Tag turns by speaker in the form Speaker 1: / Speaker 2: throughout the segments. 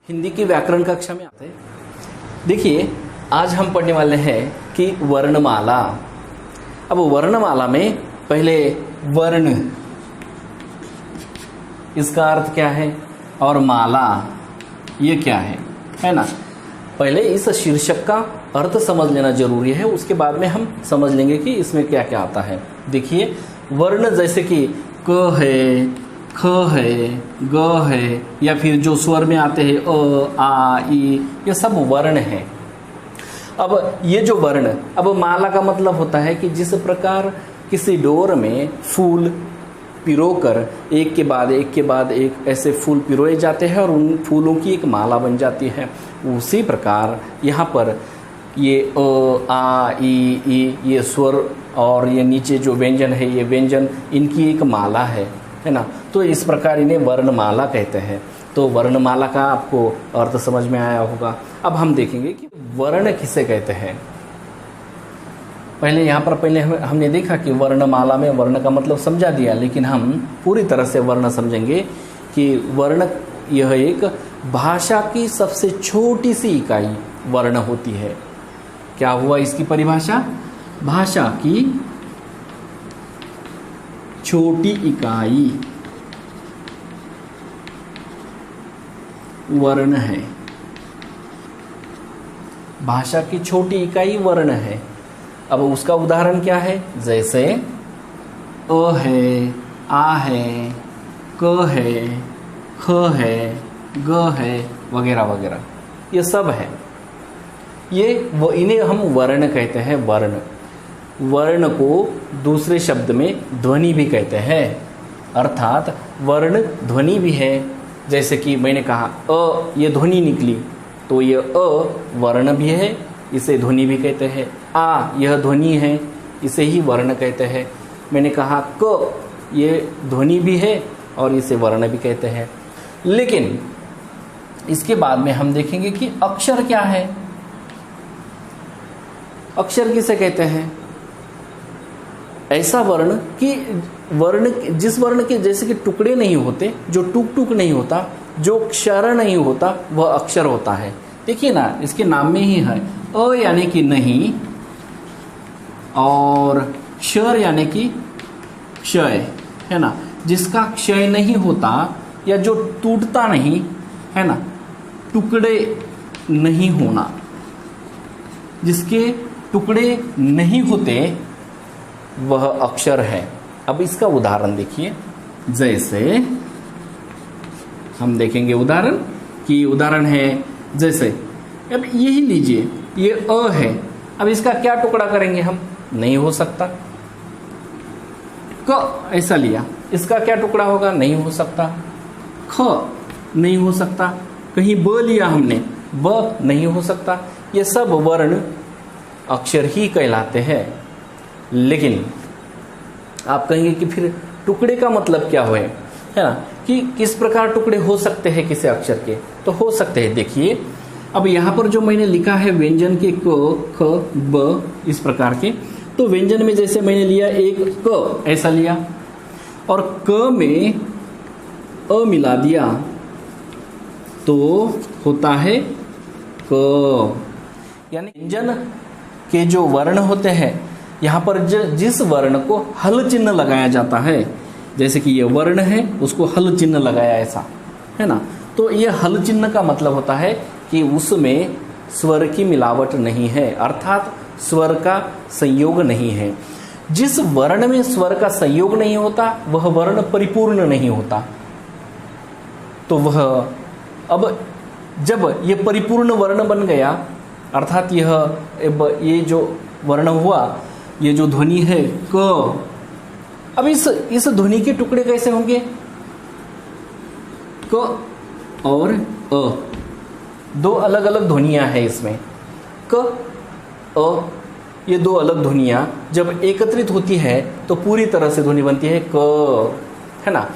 Speaker 1: हिंदी की व्याकरण कक्षा में आते हैं। देखिए, आज हम पढ़ने वाले हैं कि वर्णमाला। अब वर्णमाला में पहले वर्ण, इसका अर्थ क्या है, और माला ये क्या है ना। पहले इस शीर्षक का अर्थ समझ लेना जरूरी है, उसके बाद में हम समझ लेंगे कि इसमें क्या क्या आता है। देखिए, वर्ण जैसे कि क है, ख है, ग है, या फिर जो स्वर में आते हैं अ, आ, ई, ये सब वर्ण है। अब ये जो वर्ण, अब माला का मतलब होता है कि जिस प्रकार किसी डोर में फूल पिरोकर एक के बाद एक के बाद एक ऐसे फूल पिरोए जाते हैं और उन फूलों की एक माला बन जाती है, उसी प्रकार यहाँ पर ये अ, आ, ई, ये स्वर और ये नीचे जो व्यंजन है, ये व्यंजन, इनकी एक माला है ना। तो इस प्रकार इन्हें वर्णमाला कहते हैं। तो वर्णमाला का आपको अर्थ समझ में आया होगा। अब हम देखेंगे कि वर्ण किसे कहते हैं। पहले यहाँ पर हमने देखा कि वर्णमाला में वर्ण का मतलब समझा दिया, लेकिन हम पूरी तरह से वर्ण समझेंगे कि वर्ण यह एक भाषा की सबसे छोटी सी इकाई वर्ण होती है। क्या हुआ इसकी परिभाषा? भाषा की छोटी इकाई वर्ण है। भाषा की छोटी इकाई वर्ण है। अब उसका उदाहरण क्या है? जैसे अ है, आ है, क है, ख है, ग है, वगैरह वगैरह, ये सब है। इन्हें हम वर्ण कहते हैं। वर्ण को दूसरे शब्द में ध्वनि भी कहते हैं, अर्थात वर्ण ध्वनि भी है। जैसे कि मैंने कहा अ, ये ध्वनि निकली, तो ये अ वर्ण भी है, इसे ध्वनि भी कहते हैं। आ, यह ध्वनि है, इसे ही वर्ण कहते हैं। मैंने कहा क, ये ध्वनि भी है और इसे वर्ण भी कहते हैं। लेकिन इसके बाद में हम देखेंगे कि अक्षर क्या है। अक्षर किसे कहते हैं? ऐसा वर्ण कि जिस वर्ण के जैसे कि टुकड़े नहीं होते, जो टुक टुक नहीं होता, जो क्षर नहीं होता, वह अक्षर होता है। देखिए ना, इसके नाम में ही है अ यानी कि नहीं, और क्षर यानी कि क्षय, है ना। जिसका क्षय नहीं होता या जो टूटता नहीं, है ना, टुकड़े नहीं होना, जिसके टुकड़े नहीं होते, वह अक्षर है। अब इसका उदाहरण देखिए। जैसे हम देखेंगे उदाहरण है, जैसे अब यही लीजिए, ये अ है। अब इसका क्या टुकड़ा करेंगे हम? नहीं हो सकता। क ऐसा लिया, इसका क्या टुकड़ा होगा? नहीं हो सकता। ख नहीं हो सकता। कहीं ब लिया हमने, ब नहीं हो सकता। ये सब वर्ण अक्षर ही कहलाते हैं। लेकिन आप कहेंगे कि फिर टुकड़े का मतलब क्या है ना, कि किस प्रकार टुकड़े हो सकते हैं किसी अक्षर के? तो हो सकते हैं। देखिए, अब यहाँ पर जो मैंने लिखा है व्यंजन के क, ख, ब, इस प्रकार के, तो व्यंजन में जैसे मैंने लिया एक क, ऐसा लिया, और क में अ मिला दिया, तो होता है क। यानी व्यंजन के जो वर्ण होते हैं, यहाँ पर जिस वर्ण को हल चिन्ह लगाया जाता है, जैसे कि ये वर्ण है, उसको हल चिन्ह लगाया, ऐसा है ना। तो ये हल चिन्ह का मतलब होता है कि उसमें स्वर की मिलावट नहीं है, अर्थात स्वर का संयोग नहीं है। जिस वर्ण में स्वर का संयोग नहीं होता, वह वर्ण परिपूर्ण नहीं होता। तो वह, अब जब ये परिपूर्ण वर्ण बन गया, अर्थात ये जो वर्ण हुआ, ये जो ध्वनि है क, अब इस ध्वनि के टुकड़े कैसे होंगे? क और अ, दो अलग अलग ध्वनियां हैं इसमें। क, अ, ये दो अलग ध्वनियां जब एकत्रित होती है तो पूरी तरह से ध्वनि बनती है क, है ना।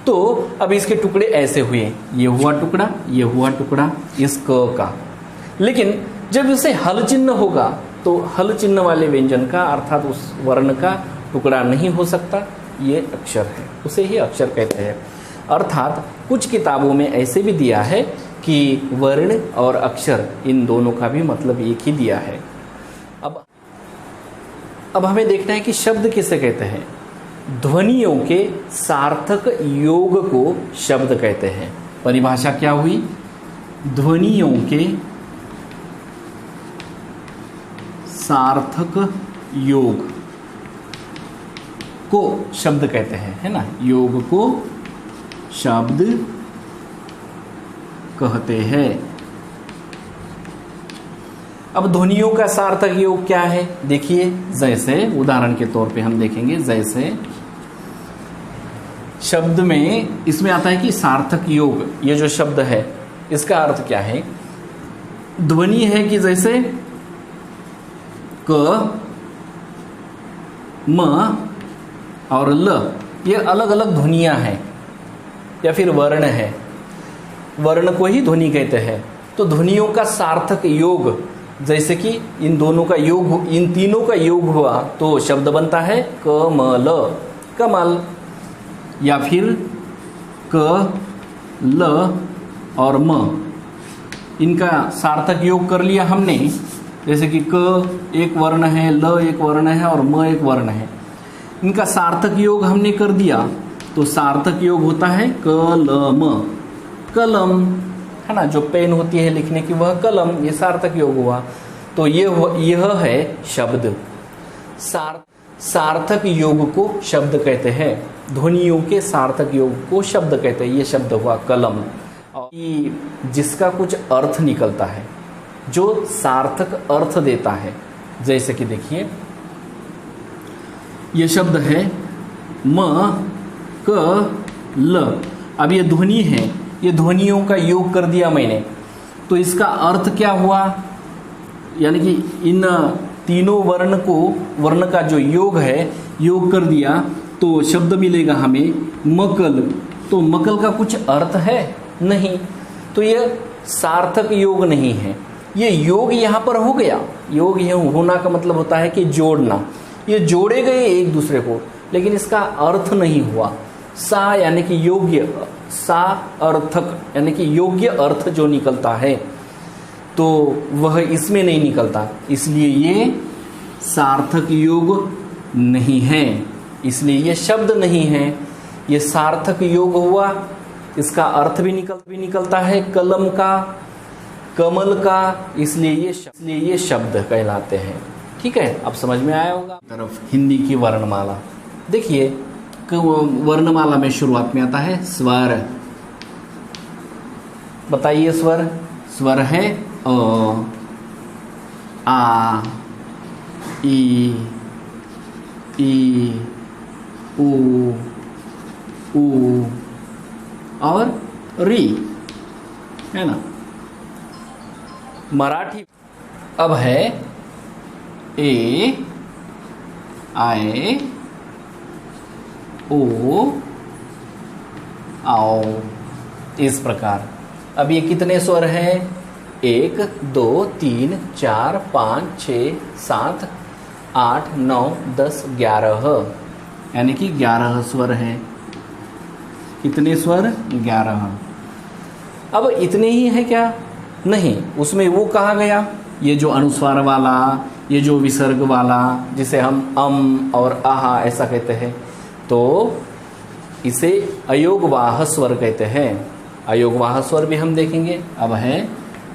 Speaker 1: तो अब इसके टुकड़े ऐसे हुए, ये हुआ टुकड़ा, ये हुआ टुकड़ा इस क का। लेकिन जब इसे हल चिन्ह होगा, तो हल चिन्ह वाले व्यंजन का, अर्थात उस वर्ण का टुकड़ा नहीं हो सकता, ये अक्षर है, उसे ही अक्षर कहते हैं। अर्थात कुछ किताबों में ऐसे भी दिया है कि वर्ण और अक्षर इन दोनों का भी मतलब एक ही दिया है। अब हमें देखना है कि शब्द किसे कहते हैं। ध्वनियों के सार्थक योग को शब्द कहते हैं। परिभाषा क्या हुई? ध्वनियों के सार्थक योग को शब्द कहते हैं, है ना। योग को शब्द कहते हैं। अब ध्वनियों का सार्थक योग क्या है? देखिए, जैसे उदाहरण के तौर पे हम देखेंगे, जैसे शब्द में इसमें आता है कि सार्थक योग, ये जो शब्द है इसका अर्थ क्या है? ध्वनि है कि जैसे क, म और ल, ये अलग अलग ध्वनियां हैं या फिर वर्ण है। वर्ण को ही ध्वनि कहते हैं। तो ध्वनियों का सार्थक योग, जैसे कि इन दोनों का योग, इन तीनों का योग हुआ तो शब्द बनता है कमल, कमल। या फिर क, ल और म, इनका सार्थक योग कर लिया हमने। जैसे कि क एक वर्ण है, ल एक वर्ण है और म एक वर्ण है। इनका सार्थक योग हमने कर दिया तो सार्थक योग होता है कलम, कलम, है ना। जो पेन होती है लिखने की वह कलम, ये सार्थक योग हुआ। तो यह है शब्द। सार्थक योग को शब्द कहते हैं। ध्वनियों के सार्थक योग को शब्द कहते हैं। ये शब्द हुआ कलम, जिसका कुछ अर्थ निकलता है, जो सार्थक अर्थ देता है। जैसे कि देखिए, ये शब्द है म, क, ल। अब ये ध्वनि है, ये ध्वनियों का योग कर दिया मैंने, तो इसका अर्थ क्या हुआ? यानी कि इन तीनों वर्ण का जो योग है, योग कर दिया तो शब्द मिलेगा हमें मकल। तो मकल का कुछ अर्थ है? नहीं। तो यह सार्थक योग नहीं है। ये योग यहाँ पर हो गया। योग यह होना का मतलब होता है कि जोड़ना। ये जोड़े गए एक दूसरे को, लेकिन इसका अर्थ नहीं हुआ। सा यानी कि योग्य, सा अर्थक यानी कि योग्य अर्थ जो निकलता है, तो वह इसमें नहीं निकलता। इसलिए ये सार्थक योग नहीं है, इसलिए ये शब्द नहीं है। ये सार्थक योग हुआ, इसका अर्थ भी निकलता है कलम का, कमल का, इसलिए ये शब्द कहलाते हैं। ठीक है, अब समझ में आया होगा। तरफ हिंदी की वर्णमाला देखिए, वर्णमाला में शुरुआत में आता है स्वर। बताइए स्वर। स्वर है अ, आ, ई, उ और री, है ना। मराठी अब है ए, आए, ओ, आओ, इस प्रकार। अब ये कितने स्वर हैं? 1, 2, 3, 4, 5, 6, 7, 8, 9, 10, 11, यानी कि 11 स्वर हैं। कितने स्वर? 11। अब इतने ही है क्या? नहीं, उसमें वो कहा गया, ये जो अनुस्वार वाला, ये जो विसर्ग वाला, जिसे हम और आहा ऐसा कहते हैं, तो इसे अयोगवाह स्वर कहते हैं। अयोगवाह स्वर भी हम देखेंगे। अब है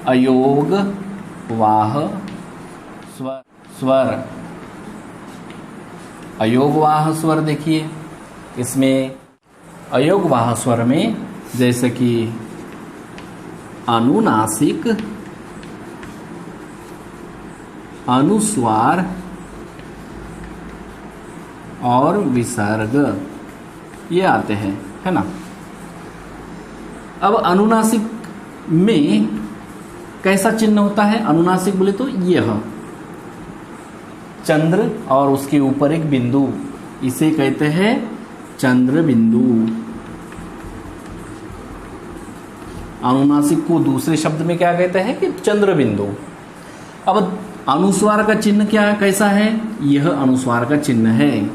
Speaker 1: अयोगवाह स्वर। अयोगवाह स्वर देखिए, इसमें अयोगवाह स्वर में जैसे कि अनुनासिक, अनुस्वार और विसर्ग ये आते हैं, है ना। अब अनुनासिक में कैसा चिन्ह होता है? अनुनासिक बोले तो यह चंद्र और उसके ऊपर एक बिंदु, इसे कहते हैं चंद्र बिंदु। अनुनासिक को दूसरे शब्द में क्या कहते हैं कि चंद्र बिंदु। अब अनुस्वार का चिन्ह क्या कैसा है? यह अनुस्वार का चिन्ह है।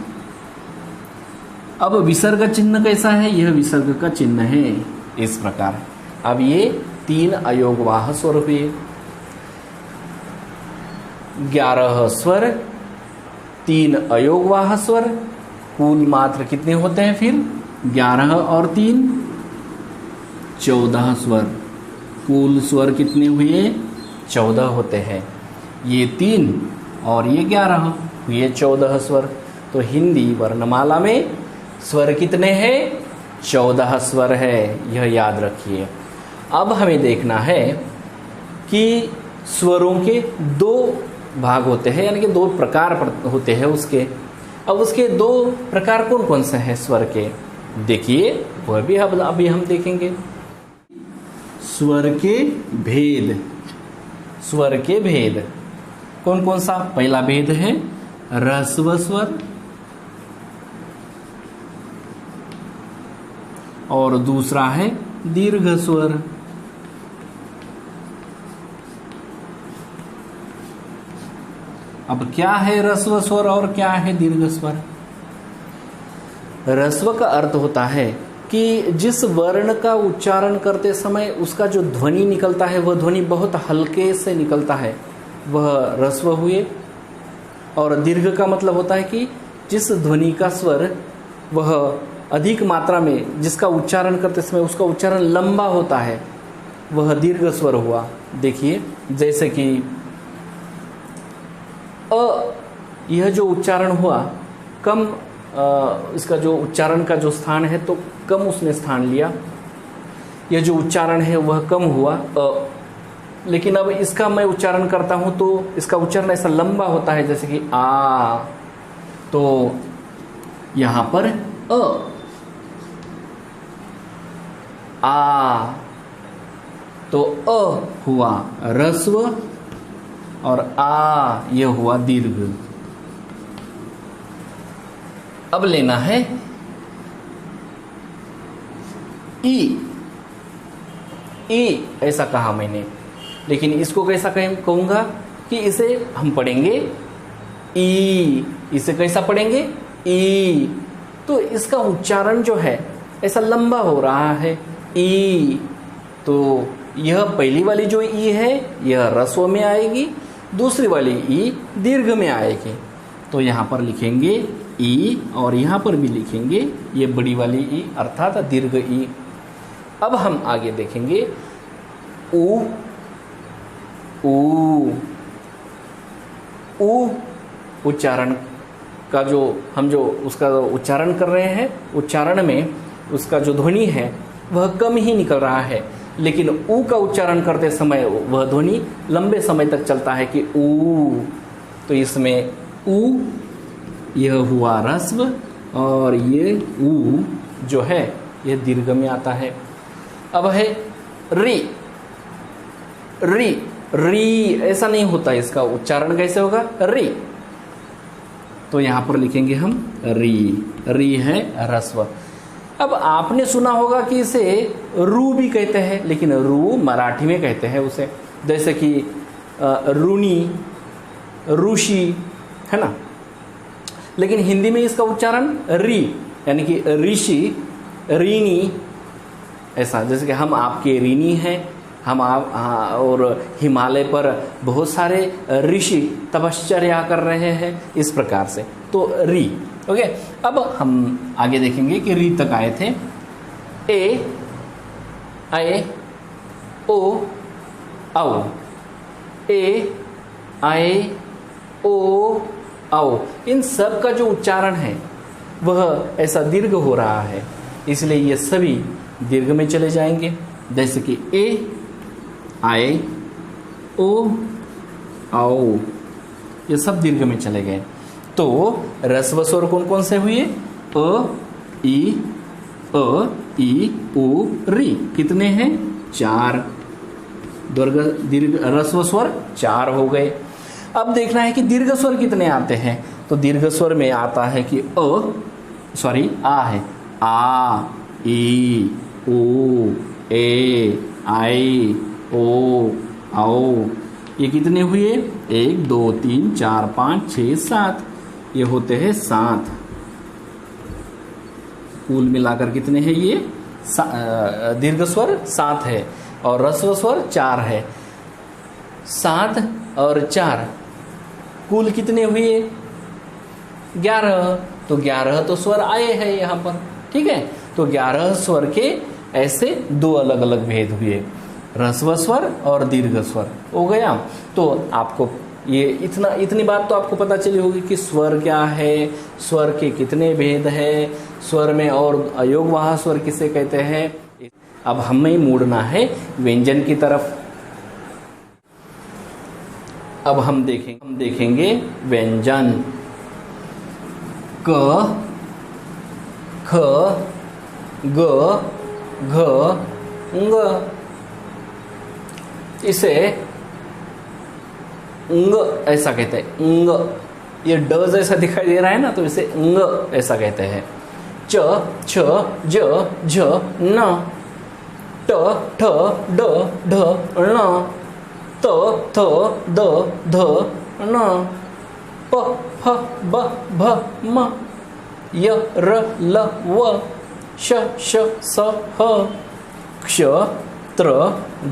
Speaker 1: अब विसर्ग चिन्ह कैसा है? यह विसर्ग का चिन्ह है। इस प्रकार अब ये 3 अयोगवाह स्वर हुए। 11 स्वर, 3 अयोगवाह स्वर, कुल मात्र कितने होते हैं फिर? 11 और 3 14 स्वर। कुल स्वर कितने हुए? 14 होते हैं। ये 3 और ये 11 हुए 14 स्वर। तो हिंदी वर्णमाला में स्वर कितने हैं? 14 स्वर है, यह याद रखिए। अब हमें देखना है कि स्वरों के 2 भाग होते हैं, यानी कि 2 प्रकार होते हैं उसके। अब उसके 2 प्रकार कौन कौन से हैं स्वर के? देखिए, वह भी अभी हम देखेंगे। स्वर के भेद। स्वर के भेद कौन कौन सा? पहला भेद है ह्रस्व स्वर, और दूसरा है दीर्घ स्वर। अब क्या है ह्रस्व स्वर और क्या है दीर्घ स्वर? ह्रस्व का अर्थ होता है कि जिस वर्ण का उच्चारण करते समय उसका जो ध्वनि निकलता है वह ध्वनि बहुत हल्के से निकलता है, वह ह्रस्व हुए। और दीर्घ का मतलब होता है कि जिस ध्वनि का स्वर वह अधिक मात्रा में, जिसका उच्चारण करते समय उसका उच्चारण लंबा होता है, वह दीर्घ स्वर हुआ। देखिए, जैसे कि अ, यह जो उच्चारण हुआ कम, इसका जो उच्चारण का जो स्थान है तो कम उसने स्थान लिया। यह जो उच्चारण है वह कम हुआ अ, लेकिन अब इसका मैं उच्चारण करता हूं तो इसका उच्चारण ऐसा लंबा होता है, जैसे कि आ। तो यहां पर आ, तो अ हुआ ह्रस्व और आ यह हुआ दीर्घ। अब लेना है ई। ई ऐसा कहा मैंने, लेकिन इसको कैसा कहूंगा कि इसे हम पढ़ेंगे ई। इसे कैसा पढ़ेंगे? ई। तो इसका उच्चारण जो है ऐसा लंबा हो रहा है, ई। तो यह पहली वाली जो ई है यह ह्रस्व में आएगी, दूसरी वाली ई दीर्घ में आएगी। तो यहां पर लिखेंगे ई और यहां पर भी लिखेंगे ये बड़ी वाली ई अर्थात दीर्घ ई। अब हम आगे देखेंगे ऊ। ऊ, ऊ उच्चारण का जो हम जो उसका उच्चारण कर रहे हैं, उच्चारण में उसका जो ध्वनि है वह कम ही निकल रहा है, लेकिन ऊ का उच्चारण करते समय वह ध्वनि लंबे समय तक चलता है कि ऊ। तो इसमें ऊ यह हुआ ह्रस्व और ये ऊ जो है यह दीर्घ में आता है। अब है री। री, री ऐसा नहीं होता, इसका उच्चारण कैसे होगा? री। तो यहां पर लिखेंगे हम री। री है ह्रस्व। अब आपने सुना होगा कि इसे रू भी कहते हैं, लेकिन रू मराठी में कहते हैं उसे, जैसे कि रूनी, ऋषि, है ना। लेकिन हिंदी में इसका उच्चारण री, यानी कि ऋषि, रीनी, ऐसा। जैसे कि हम आपके ऋणी हैं, हम आप और हिमालय पर बहुत सारे ऋषि तपश्चर्या कर रहे हैं, इस प्रकार से। तो री, ओके। अब हम आगे देखेंगे कि री तक आए थे। ए, आए, ओ, आओ। ए, आए, ओ, आओ। इन सब का जो उच्चारण है वह ऐसा दीर्घ हो रहा है, इसलिए ये सभी दीर्घ में चले जाएंगे। जैसे कि ए, आए, ओ, आओ, ये सब दीर्घ में चले गए। तो ह्रस्व स्वर कौन कौन से हुए? अ, ई, उ, री। कितने हैं? 4। दीर्घ ह्रस्व स्वर 4 हो गए। अब देखना है कि दीर्घ स्वर कितने आते हैं। तो दीर्घ स्वर में आता है कि आ है, आ, ई, उ, ए, आई, ओ, आओ। ये कितने हुए? 1 2 3 4 5 6 7। ये होते हैं 7। कुल मिलाकर कितने हैं ये? दीर्घ स्वर 7 है। और ह्रस्व स्वर 4 है। 7 और 4 कुल कितने हुए? 11। तो 11 तो स्वर आए हैं यहाँ पर, ठीक है। तो 11 स्वर के ऐसे 2 अलग अलग भेद हुए, ह्रस्व स्वर और दीर्घ स्वर हो गया। तो आपको ये इतनी बात तो आपको पता चली होगी कि स्वर क्या है, स्वर के कितने भेद है, स्वर में और अयोगवाह स्वर किसे कहते हैं। अब हमें मुड़ना है व्यंजन की तरफ। अब हम देखेंगे व्यंजन। क, ख, ग, घ, ङ। इसे ङ ऐसा कहते हैं, ङ। ये ड जैसा दिखाई दे रहा है ना, तो इसे ङ ऐसा कहते हैं। च, छ, ज, झ, न। ट, ठ, ड, ढ, ण। त, थ, द, ध, न। प, फ, ब, भ, म। य, र, ल, व। श, श, स, ह। क्ष, त्र,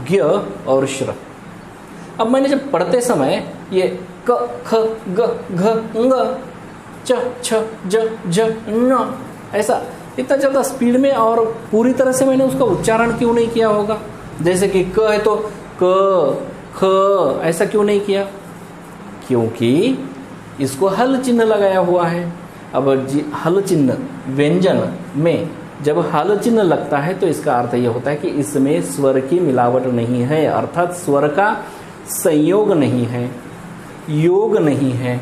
Speaker 1: ज्ञ और श्र। अब मैंने जब पढ़ते समय ये क, ख, ग, घ, ङ, च, छ, ज, झ, न ऐसा इतना ज़्यादा स्पीड में और पूरी तरह से मैंने उसका उच्चारण क्यों नहीं किया होगा? जैसे कि क है तो क, ख ऐसा क्यों नहीं किया? क्योंकि इसको हल चिन्ह लगाया हुआ है। अब हल चिन्ह व्यंजन में जब हल चिन्ह लगता है तो इसका अर्थ यह होता है कि इसमें स्वर की मिलावट नहीं है, अर्थात स्वर का संयोग नहीं है, योग नहीं है।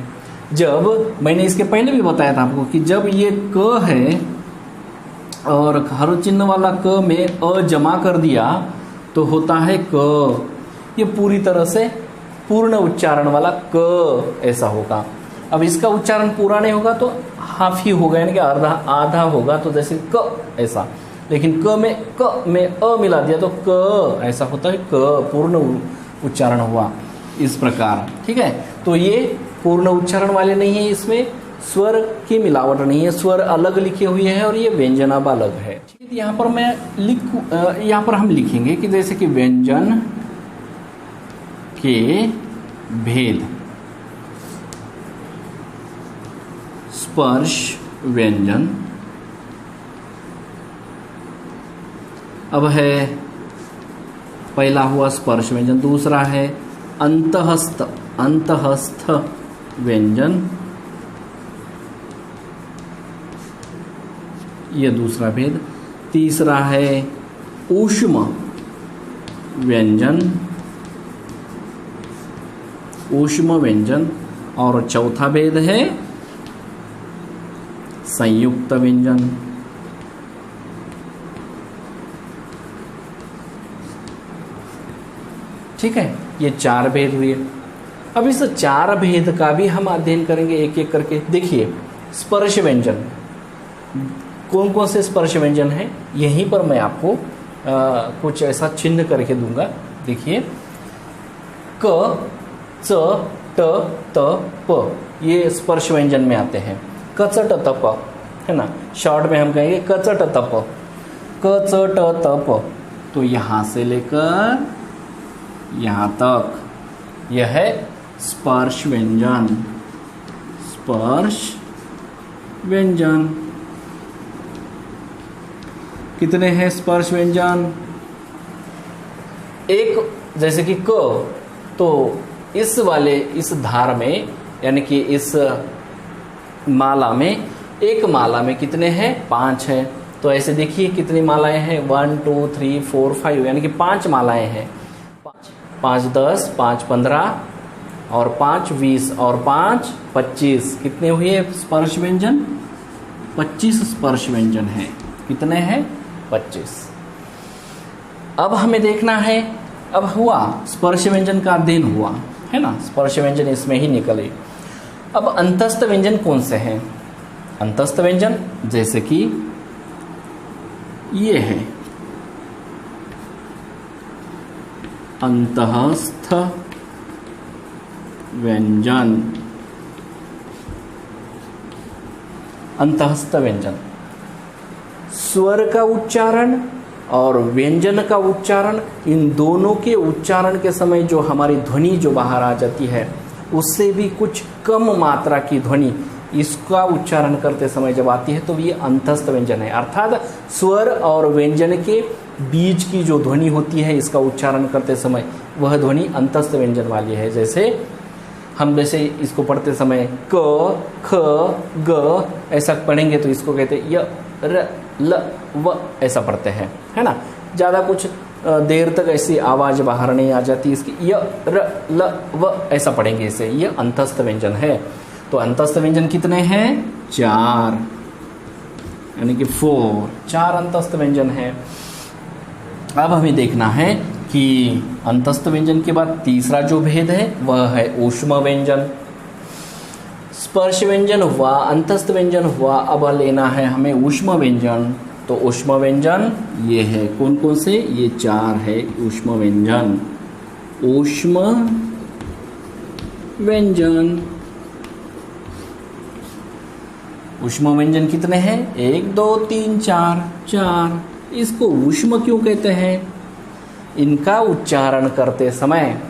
Speaker 1: जब मैंने इसके पहले भी बताया था आपको कि जब ये क है और हल चिन्ह वाला क में अ जमा कर दिया तो होता है क। ये पूरी तरह से पूर्ण उच्चारण वाला क ऐसा होगा। अब इसका उच्चारण पूरा नहीं होगा तो हाफ ही होगा, यानी कि आधा होगा, तो जैसे क ऐसा। लेकिन क में अ मिला दिया तो क ऐसा होता है, क पूर्ण उच्चारण हुआ इस प्रकार, ठीक है। तो ये पूर्ण उच्चारण वाले नहीं है, इसमें स्वर की मिलावट नहीं है, स्वर अलग लिखे हुए हैं और ये व्यंजन अब अलग है। ठीक है, यहाँ पर यहाँ पर हम लिखेंगे कि जैसे कि व्यंजन के भेद, स्पर्श व्यंजन। अब है पहला हुआ स्पर्श व्यंजन, दूसरा है अंतःस्थ व्यंजन, ये दूसरा भेद। तीसरा है ऊष्म व्यंजन, ऊष्म व्यंजन। और चौथा भेद है संयुक्त व्यंजन। ठीक है, ये 4 भेद हुए। अब इस 4 भेद का भी हम अध्ययन करेंगे एक एक करके। देखिए स्पर्श व्यंजन, कौन कौन से स्पर्श व्यंजन हैं यहीं पर मैं आपको कुछ ऐसा चिन्ह करके दूंगा। देखिए क, च, ट, त, प, ये स्पर्श व्यंजन में आते हैं। क, च, ट, त, प, है ना, शॉर्ट में हम कहेंगे क, च, ट, त, प, क, च, ट, त, प। तो यहाँ से लेकर यहाँ तक यह है स्पर्श व्यंजन। स्पर्श व्यंजन कितने हैं स्पर्श व्यंजन? एक, जैसे कि क, तो इस वाले इस धार में यानी कि इस माला में, एक माला में कितने हैं? 5 हैं। तो ऐसे देखिए कितनी मालाएं हैं, 1 2 3 4 5, यानी कि 5 मालाएं हैं। 5 10, 5 15 और 5 20 और 5 25, कितने हुए स्पर्श व्यंजन? 25 स्पर्श व्यंजन हैं। कितने हैं? 25। अब हमें देखना है, अब हुआ स्पर्श व्यंजन का अध्ययन हुआ, है ना, स्पर्श व्यंजन इसमें ही निकले। अब अंतस्थ व्यंजन कौन से हैं? अंतस्थ व्यंजन जैसे कि ये है अंतःस्थ व्यंजन। अंतःस्थ व्यंजन स्वर का उच्चारण और व्यंजन का उच्चारण, इन दोनों के उच्चारण के समय जो हमारी ध्वनि जो बाहर आ जाती है उससे भी कुछ कम मात्रा की ध्वनि इसका उच्चारण करते समय जब आती है तो ये अंतस्थ व्यंजन है। अर्थात स्वर और व्यंजन के बीच की जो ध्वनि होती है इसका उच्चारण करते समय वह ध्वनि अंतस्थ व्यंजन वाली है। जैसे हम इसको पढ़ते समय क, ख, ग ऐसा पढ़ेंगे तो इसको कहते हैं य, र, ल, व ऐसा पढ़ते हैं, है ना। ज़्यादा कुछ देर तक ऐसी आवाज़ बाहर नहीं आ जाती इसकी। य, र, ल, व ऐसा पढ़ेंगे इसे, ये अंतस्थ व्यंजन है। तो अंतस्थ व्यंजन कितने हैं? 4, यानी कि 4 अंतस्थ व्यंजन है। अब हमें देखना है कि अंतस्थ व्यंजन के बाद तीसरा जो भेद है वह है ऊष्म व्यंजन। स्पर्श व्यंजन हुआ, अंतस्थ व्यंजन हुआ, अब लेना है हमें ऊष्म व्यंजन। तो ऊष्म व्यंजन ये है, कौन कौन से? ये 4 है ऊष्म व्यंजन। ऊष्म व्यंजन, ऊष्म व्यंजन कितने हैं? 1 2 3 4। इसको ऊष्म क्यों कहते हैं? इनका उच्चारण करते समय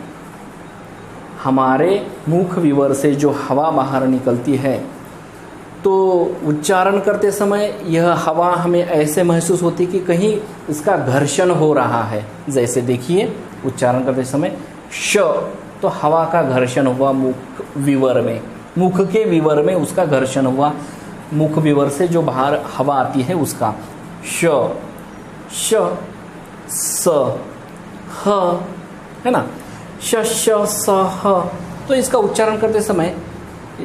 Speaker 1: हमारे मुख विवर से जो हवा बाहर निकलती है तो उच्चारण करते समय यह हवा हमें ऐसे महसूस होती कि कहीं इसका घर्षण हो रहा है। जैसे देखिए उच्चारण करते समय श, तो हवा का घर्षण हुआ मुख विवर में, मुख के विवर में उसका घर्षण हुआ, मुख विवर से जो बाहर हवा आती है उसका। श, श, स, ह, है ना, श, श, स, ह। तो इसका उच्चारण करते समय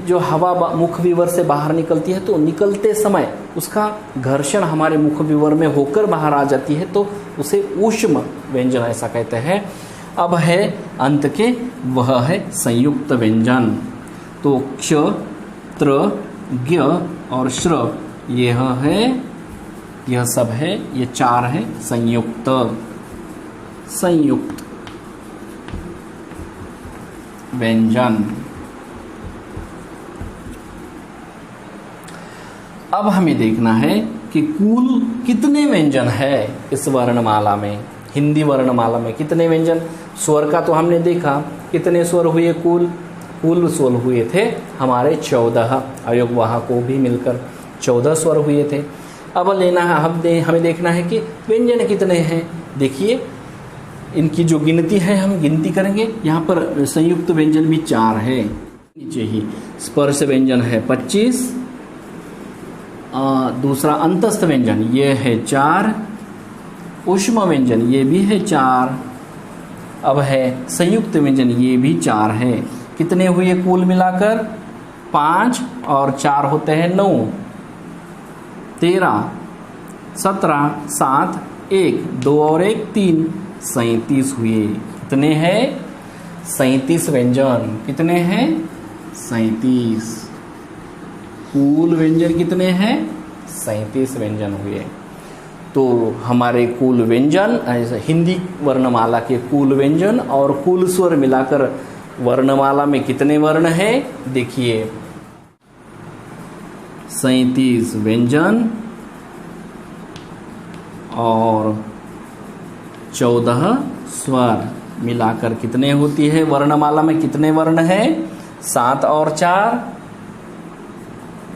Speaker 1: जो हवा मुख विवर से बाहर निकलती है तो निकलते समय उसका घर्षण हमारे मुख विवर में होकर बाहर आ जाती है, तो उसे ऊष्म व्यंजन ऐसा कहते हैं। अब है अंत के, वह है संयुक्त व्यंजन। तो क्ष, त्र, ज्ञ और श्र यह है, यह सब है, ये 4 है संयुक्त व्यंजन। अब हमें देखना है कि कुल कितने व्यंजन है इस वर्णमाला में, हिंदी वर्णमाला में कितने व्यंजन। स्वर का तो हमने देखा, कितने स्वर हुए कुल स्वर हुए थे हमारे 14, अयोगवाह को भी मिलकर 14 स्वर हुए थे। अब लेना है हमें देखना है कि व्यंजन कितने हैं। देखिए इनकी जो गिनती है हम गिनती करेंगे। यहाँ पर संयुक्त व्यंजन भी 4 है, नीचे ही स्पर्श व्यंजन है 25, दूसरा अंतस्थ व्यंजन ये है 4, ऊष्म व्यंजन ये भी है 4, अब है संयुक्त व्यंजन ये भी 4 है। कितने हुए कुल मिलाकर? 5 और 4 होते हैं 9, 13, 17, 7, 1, 2 और 1 3, 37 हुए। कितने हैं? 37 व्यंजन। कितने हैं? 37। कुल व्यंजन कितने हैं? 37 व्यंजन हुए। तो हमारे कुल व्यंजन, हिंदी वर्णमाला के कुल व्यंजन और कुल स्वर मिलाकर वर्णमाला में कितने वर्ण हैं? देखिए 37 व्यंजन और 14 स्वर मिलाकर कितने होती है वर्णमाला में? कितने वर्ण हैं? 7 और 4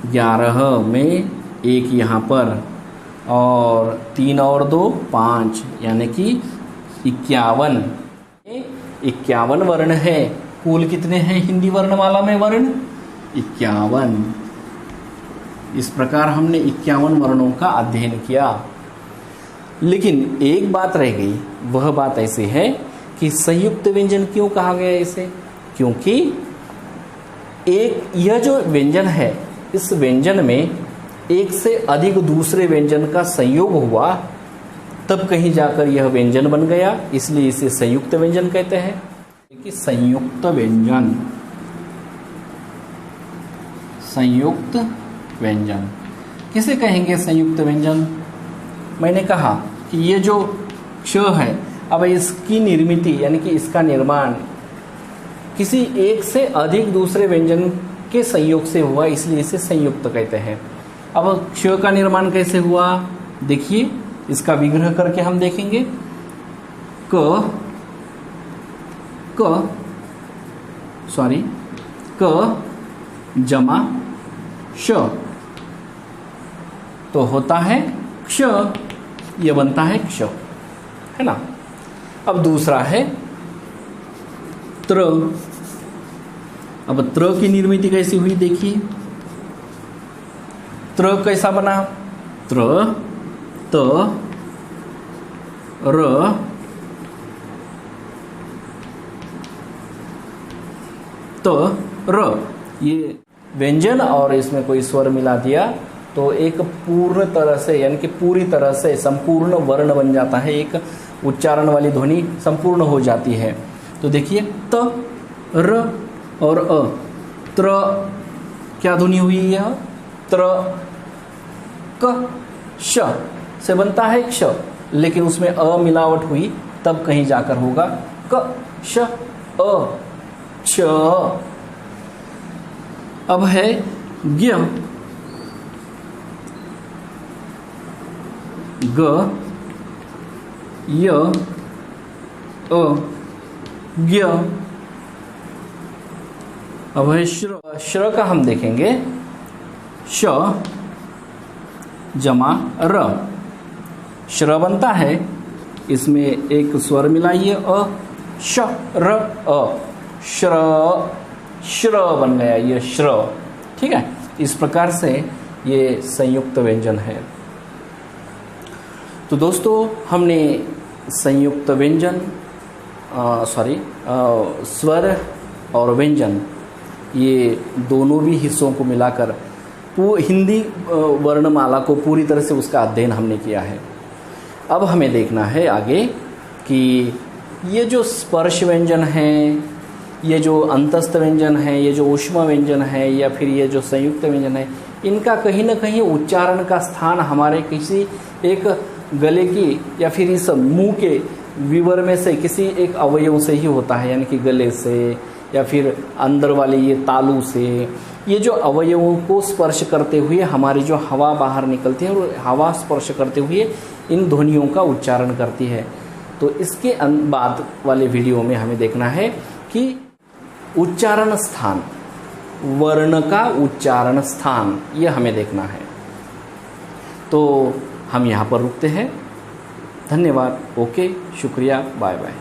Speaker 1: 11 में 1 यहाँ पर, और 3 और 2 5, यानी कि 51 वर्ण है। कुल कितने हैं हिंदी वर्णमाला में वर्ण? 51। इस प्रकार हमने 51 वर्णों का अध्ययन किया। लेकिन एक बात रह गई, वह बात ऐसी है कि संयुक्त व्यंजन क्यों कहा गया इसे? क्योंकि यह जो व्यंजन है, इस व्यंजन में एक से अधिक दूसरे व्यंजन का संयोग हुआ, तब कहीं जाकर यह व्यंजन बन गया, इसलिए इसे संयुक्त व्यंजन कहते हैं। कि संयुक्त व्यंजन किसे कहेंगे? संयुक्त व्यंजन। मैंने कहा कि ये जो क्ष है, अब इसकी निर्मित यानी कि इसका निर्माण किसी एक से अधिक दूसरे व्यंजन के संयोग से हुआ, इसलिए इसे संयुक्त कहते हैं। अब क्ष का निर्माण कैसे हुआ? देखिए इसका विग्रह करके हम देखेंगे। क जमा श तो होता है क्ष, ये बनता है क्ष, है ना। अब दूसरा है त्र। अब त्र की निर्मिति कैसी हुई देखिए। त्र कैसा बना? त्र त र तो र, ये व्यंजन और इसमें कोई स्वर मिला दिया तो एक पूर्ण तरह से यानी कि पूरी तरह से संपूर्ण वर्ण बन जाता है, एक उच्चारण वाली ध्वनि संपूर्ण हो जाती है। तो देखिए त र और अ, त्र क्या ध्वनि हुई है? त्र क श से बनता है क्ष, लेकिन उसमें अ मिलावट हुई तब कहीं जाकर होगा क श अ छ। अब है ज्ञ, ग य अ ज्ञ। अब है श्र। श्र का हम देखेंगे श जमा र, श्र बनता है, इसमें एक स्वर मिलाइए अ, श र अ, श्र, श्र बन गया ये श्र। ठीक है, इस प्रकार से ये संयुक्त व्यंजन है। तो दोस्तों हमने संयुक्त व्यंजन स्वर और व्यंजन ये दोनों भी हिस्सों को मिलाकर हिंदी वर्णमाला को पूरी तरह से उसका अध्ययन हमने किया है। अब हमें देखना है आगे कि ये जो स्पर्श व्यंजन है, ये जो अंतस्थ व्यंजन है, ये जो ऊष्म व्यंजन है, या फिर ये जो संयुक्त व्यंजन है, इनका कहीं ना कहीं उच्चारण का स्थान हमारे किसी एक गले की या फिर इस मुंह के विवर में से किसी एक अवयव से ही होता है, यानी कि गले से या फिर अंदर वाले ये तालू से। ये जो अवयवों को स्पर्श करते हुए हमारी जो हवा बाहर निकलती है और हवा स्पर्श करते हुए इन ध्वनियों का उच्चारण करती है। तो इसके बाद वाले वीडियो में हमें देखना है कि उच्चारण स्थान, वर्ण का उच्चारण स्थान, ये हमें देखना है। तो हम यहाँ पर रुकते हैं। धन्यवाद। ओके, शुक्रिया, बाय बाय।